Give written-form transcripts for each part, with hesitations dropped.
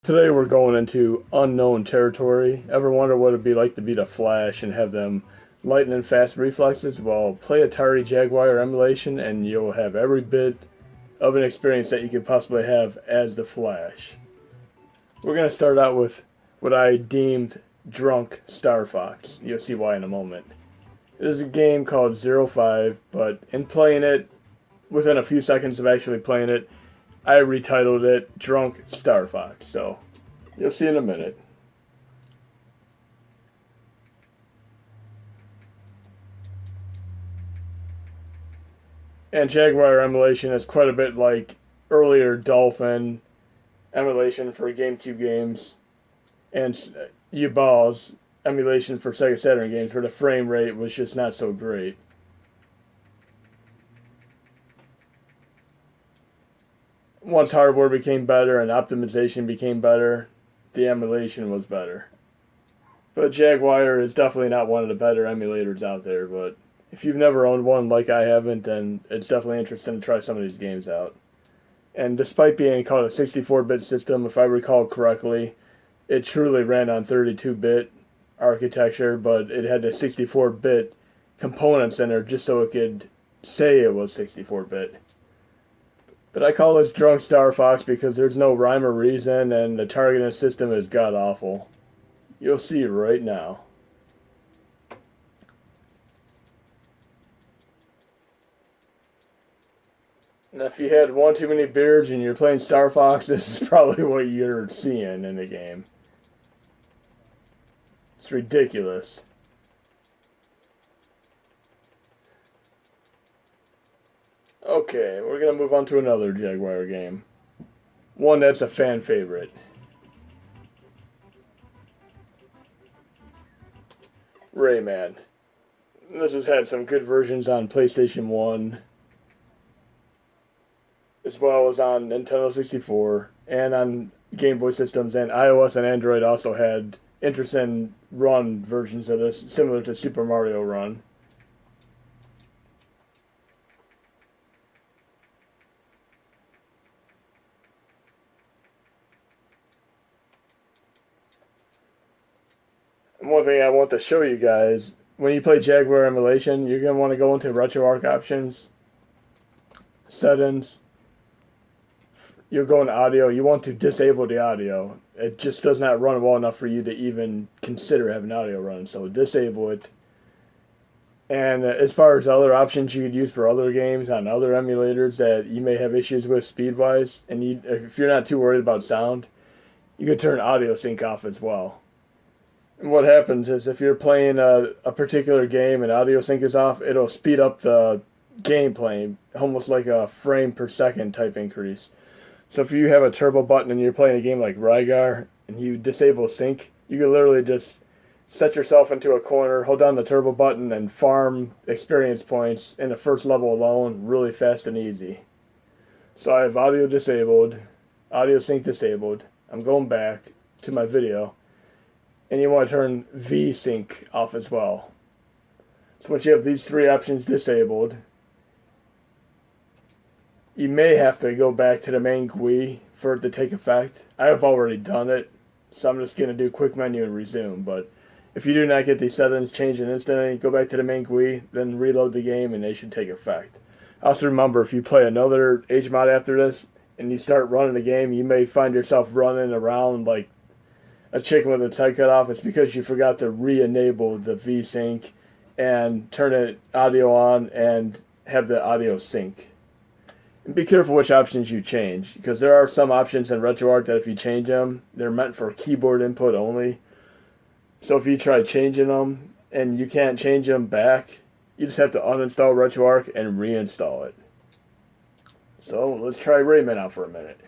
Today we're going into unknown territory. Ever wonder what it'd be like to be the Flash and have them lightning fast reflexes? Well, play Atari Jaguar emulation and you'll have every bit of an experience that you could possibly have as the Flash. We're going to start out with what I deemed drunk Starfox. You'll see why in a moment. It is a game called 05, but in playing it, within a few seconds of actually playing it, I retitled it Drunk Starfox, so you'll see in a minute. And Jaguar emulation is quite a bit like earlier Dolphin emulation for GameCube games and U-Balls emulations for Sega Saturn games where the frame rate was just not so great. Once hardware became better and optimization became better, the emulation was better. But Jaguar is definitely not one of the better emulators out there, but if you've never owned one like I haven't, then it's definitely interesting to try some of these games out. And despite being called a 64-bit system, if I recall correctly, it truly ran on 32-bit architecture, but it had the 64-bit components in there just so it could say it was 64-bit. But I call this Drunk Starfox because there's no rhyme or reason, and the targeting system is god-awful. You'll see right now. And if you had one too many beers and you're playing Starfox, this is probably what you're seeing in the game. It's ridiculous. Okay, we're going to move on to another Jaguar game. One that's a fan favorite. Rayman. This has had some good versions on PlayStation 1, as well as on Nintendo 64, and on Game Boy systems, and iOS and Android also had interesting run versions of this, similar to Super Mario Run. And one thing I want to show you guys, when you play Jaguar emulation, you're going to want to go into RetroArch options, settings, you'll go into audio, you want to disable the audio. It just does not run well enough for you to even consider having audio run, so disable it. And as far as other options you could use for other games on other emulators that you may have issues with speed-wise, and if you're not too worried about sound, you could turn audio sync off as well. And what happens is if you're playing a particular game and audio sync is off, it'll speed up the gameplay, almost like a frame per second type increase. So if you have a turbo button and you're playing a game like Rygar and you disable sync, you can literally just set yourself into a corner, hold down the turbo button, and farm experience points in the first level alone really fast and easy. So I have audio disabled, audio sync disabled. I'm going back to my video. And you want to turn V-Sync off as well. So once you have these three options disabled, you may have to go back to the main GUI for it to take effect. I have already done it, so I'm just going to do quick menu and resume. But if you do not get these settings changed instantly, go back to the main GUI, then reload the game, and they should take effect. Also remember, if you play another HMod after this, and you start running the game, you may find yourself running around like a chicken with its head cut off. It's because you forgot to re-enable the V-Sync and turn it audio on and have the audio sync. And be careful which options you change, because there are some options in RetroArch that if you change them, they're meant for keyboard input only. So if you try changing them and you can't change them back, you just have to uninstall RetroArch and reinstall it. So let's try Rayman out for a minute.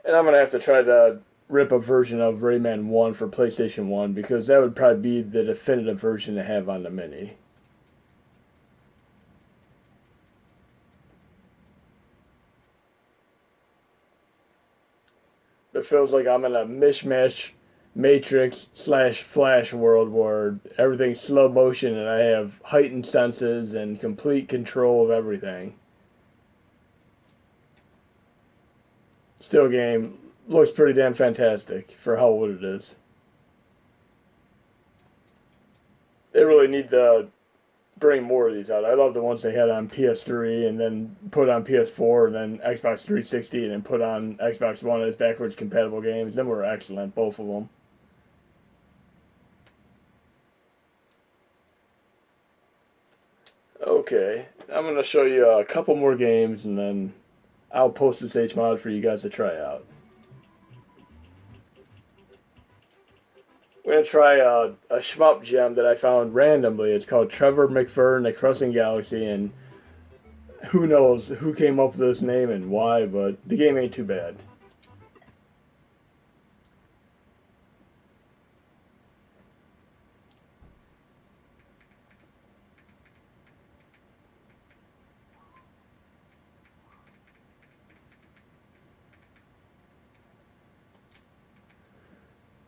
And I'm going to have to try to rip a version of Rayman 1 for PlayStation 1 because that would probably be the definitive version to have on the Mini. It feels like I'm in a mishmash Matrix slash Flash world where everything's slow motion and I have heightened senses and complete control of everything. Still, game looks pretty damn fantastic for how old it is. They really need to bring more of these out. I love the ones they had on PS3 and then put on PS4 and then Xbox 360 and then put on Xbox One as backwards compatible games. Them were excellent, both of them. Okay, I'm going to show you a couple more games and then I'll post this HMod for you guys to try out. We're going to try a shmup gem that I found randomly. It's called Trevor McBurney Crossing Galaxy, and who knows who came up with this name and why, but the game ain't too bad.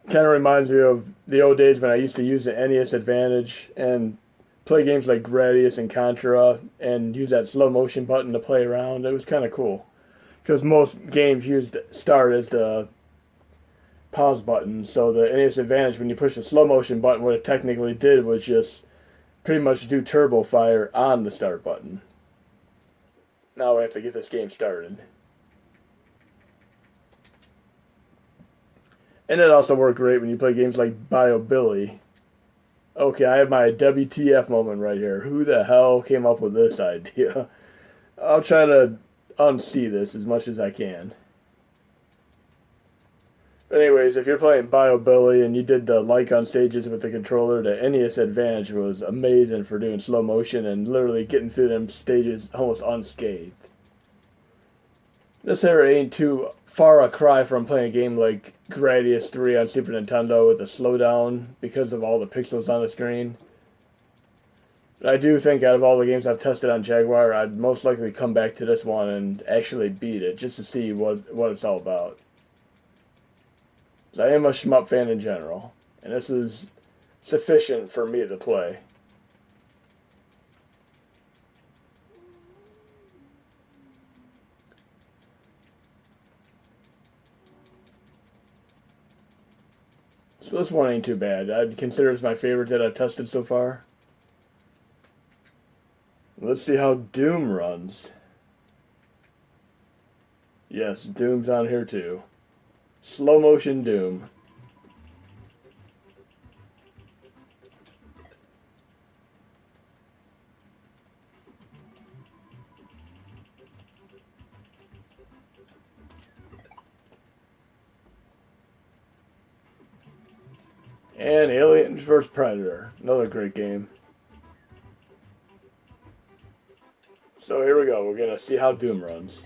Kind of reminds me of the old days when I used to use the NES Advantage and play games like Gradius and Contra and use that slow motion button to play around. It was kind of cool because most games used start as the pause button. So the NES Advantage, when you push the slow motion button, what it technically did was just pretty much do turbo fire on the start button. Now we have to get this game started. And it also worked great when you play games like Bio Billy. Okay, I have my WTF moment right here. Who the hell came up with this idea? I'll try to unsee this as much as I can. But anyways, if you're playing Bio Billy and you did the like on stages with the controller, the NES Advantage was amazing for doing slow motion and literally getting through them stages almost unscathed. This era ain't too far a cry from playing a game like Gradius 3 on Super Nintendo with a slowdown because of all the pixels on the screen. But I do think out of all the games I've tested on Jaguar, I'd most likely come back to this one and actually beat it just to see what it's all about. 'Cause I am a shmup fan in general, and this is sufficient for me to play. So this one ain't too bad. I'd consider it my favorite that I've tested so far. Let's see how Doom runs. Yes, Doom's on here too. Slow motion Doom. And Aliens vs. Predator. Another great game. So here we go. We're going to see how Doom runs.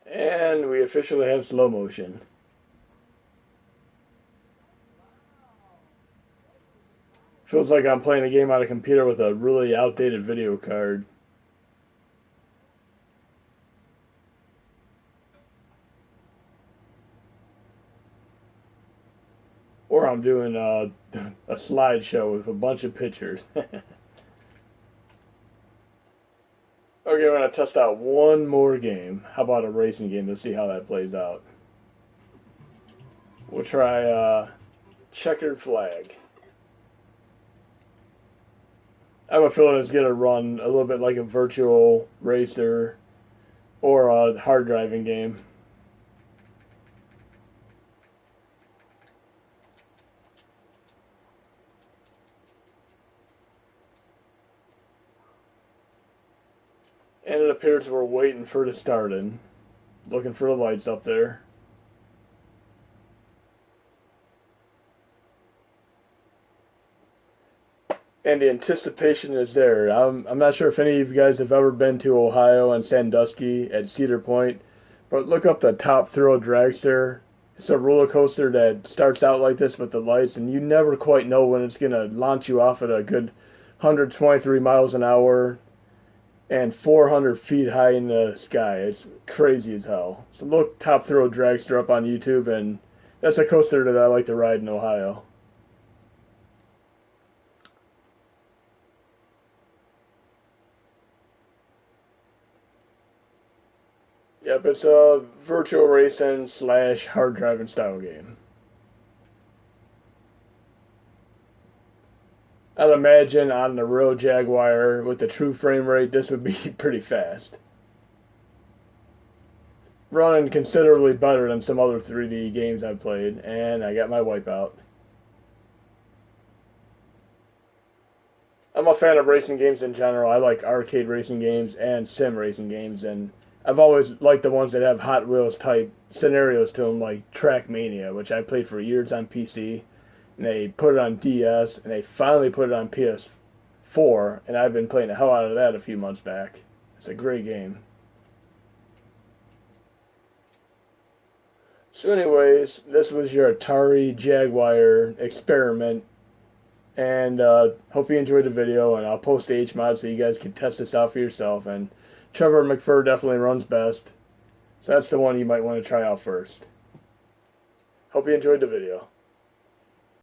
And we officially have slow motion. Feels like I'm playing a game on a computer with a really outdated video card. Or I'm doing a slideshow with a bunch of pictures. Okay, we're going to test out one more game. How about a racing game to see how that plays out? We'll try Checkered Flag. I have a feeling it's going to run a little bit like a virtual racer or a hard driving game. And it appears we're waiting for it to start in. Looking for the lights up there. And the anticipation is there. I'm not sure if any of you guys have ever been to Ohio and Sandusky at Cedar Point, But look up the Top Thrill Dragster. It's a roller coaster that starts out like this with the lights, and you never quite know when it's going to launch you off at a good 123 miles an hour and 400 feet high in the sky. It's crazy as hell. So look Top Thrill Dragster up on YouTube, and that's a coaster that I like to ride in Ohio. Yep, it's a virtual racing slash hard driving style game. I'd imagine on the real Jaguar with the true frame rate, this would be pretty fast. Running considerably better than some other 3D games I've played, and I got my Wipeout. I'm a fan of racing games in general. I like arcade racing games and sim racing games, and I've always liked the ones that have Hot Wheels type scenarios to them, like Trackmania, which I played for years on PC, and they put it on DS, and they finally put it on PS4, and I've been playing the hell out of that a few months back. It's a great game. So anyways, this was your Atari Jaguar experiment, and hope you enjoyed the video, and I'll post the HMOD so you guys can test this out for yourself. And Trevor McBurney definitely runs best, so that's the one you might want to try out first. Hope you enjoyed the video.